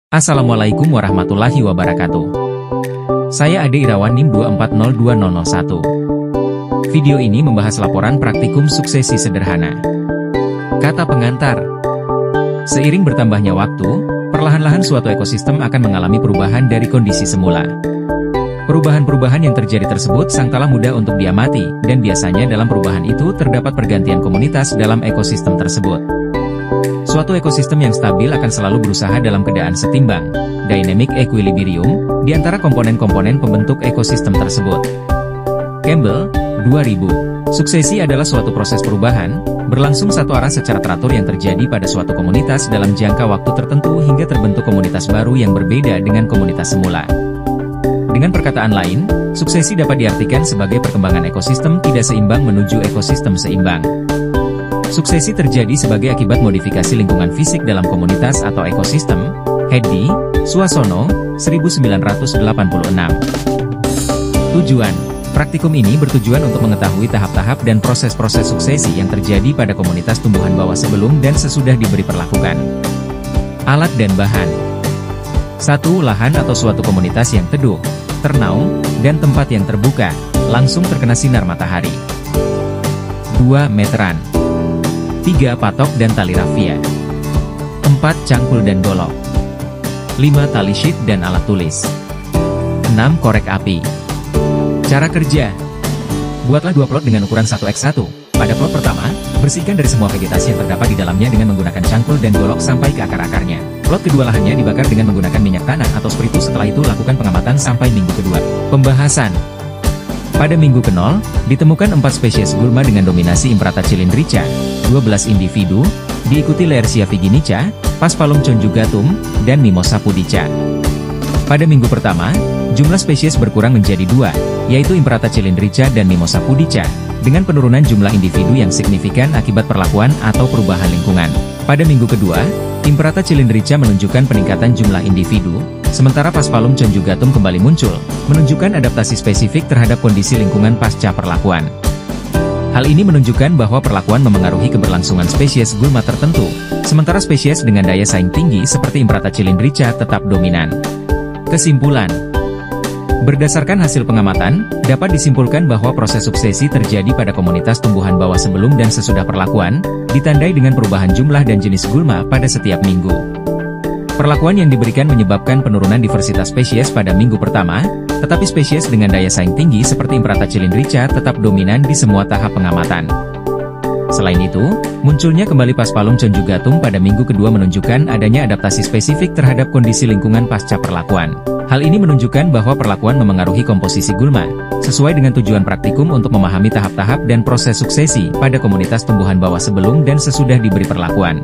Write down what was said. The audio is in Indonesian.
Assalamualaikum warahmatullahi wabarakatuh. Saya Ade Irawan NIM 2402001. Video ini membahas laporan praktikum suksesi sederhana. Kata pengantar. Seiring bertambahnya waktu, perlahan-lahan suatu ekosistem akan mengalami perubahan dari kondisi semula. Perubahan-perubahan yang terjadi tersebut sangkalah mudah untuk diamati, dan biasanya dalam perubahan itu terdapat pergantian komunitas dalam ekosistem tersebut. Suatu ekosistem yang stabil akan selalu berusaha dalam keadaan setimbang, dynamic equilibrium, di antara komponen-komponen pembentuk ekosistem tersebut. Campbell, 2000. Suksesi adalah suatu proses perubahan, berlangsung satu arah secara teratur yang terjadi pada suatu komunitas dalam jangka waktu tertentu hingga terbentuk komunitas baru yang berbeda dengan komunitas semula. Dengan perkataan lain, suksesi dapat diartikan sebagai perkembangan ekosistem tidak seimbang menuju ekosistem seimbang. Suksesi terjadi sebagai akibat modifikasi lingkungan fisik dalam komunitas atau ekosistem. Hedi, Suasono, 1986. Tujuan. Praktikum ini bertujuan untuk mengetahui tahap-tahap dan proses-proses suksesi yang terjadi pada komunitas tumbuhan bawah sebelum dan sesudah diberi perlakukan. Alat dan bahan. 1. Lahan atau suatu komunitas yang teduh, ternaung, dan tempat yang terbuka, langsung terkena sinar matahari. 2. Meteran. 3. Patok dan tali rafia. 4. Cangkul dan golok. 5. Tali sheet dan alat tulis. 6. Korek api. Cara kerja. Buatlah dua plot dengan ukuran 1x1. Pada plot pertama, bersihkan dari semua vegetasi yang terdapat di dalamnya dengan menggunakan cangkul dan golok sampai ke akar-akarnya. Plot kedua lahannya dibakar dengan menggunakan minyak tanah atau spiritus. Setelah itu lakukan pengamatan sampai minggu kedua. Pembahasan. Pada minggu ke-0, ditemukan 4 spesies gulma dengan dominasi Imprata cylindrica, 12 individu, diikuti Laercia viginica, Paspalum conjugatum, dan Mimosa pudica. Pada minggu pertama, jumlah spesies berkurang menjadi 2, yaitu Imprata cylindrica dan Mimosa pudica, dengan penurunan jumlah individu yang signifikan akibat perlakuan atau perubahan lingkungan. Pada minggu kedua, Imprata cylindrica menunjukkan peningkatan jumlah individu, sementara Paspalum conjugatum kembali muncul, menunjukkan adaptasi spesifik terhadap kondisi lingkungan pasca perlakuan. Hal ini menunjukkan bahwa perlakuan memengaruhi keberlangsungan spesies gulma tertentu, sementara spesies dengan daya saing tinggi seperti Imprata cylindrica tetap dominan. Kesimpulan. Berdasarkan hasil pengamatan, dapat disimpulkan bahwa proses suksesi terjadi pada komunitas tumbuhan bawah sebelum dan sesudah perlakuan, ditandai dengan perubahan jumlah dan jenis gulma pada setiap minggu. Perlakuan yang diberikan menyebabkan penurunan diversitas spesies pada minggu pertama, tetapi spesies dengan daya saing tinggi seperti Imprata cylindrica tetap dominan di semua tahap pengamatan. Selain itu, munculnya kembali Paspalum conjugatum pada minggu kedua menunjukkan adanya adaptasi spesifik terhadap kondisi lingkungan pasca perlakuan. Hal ini menunjukkan bahwa perlakuan memengaruhi komposisi gulma, sesuai dengan tujuan praktikum untuk memahami tahap-tahap dan proses suksesi pada komunitas tumbuhan bawah sebelum dan sesudah diberi perlakuan.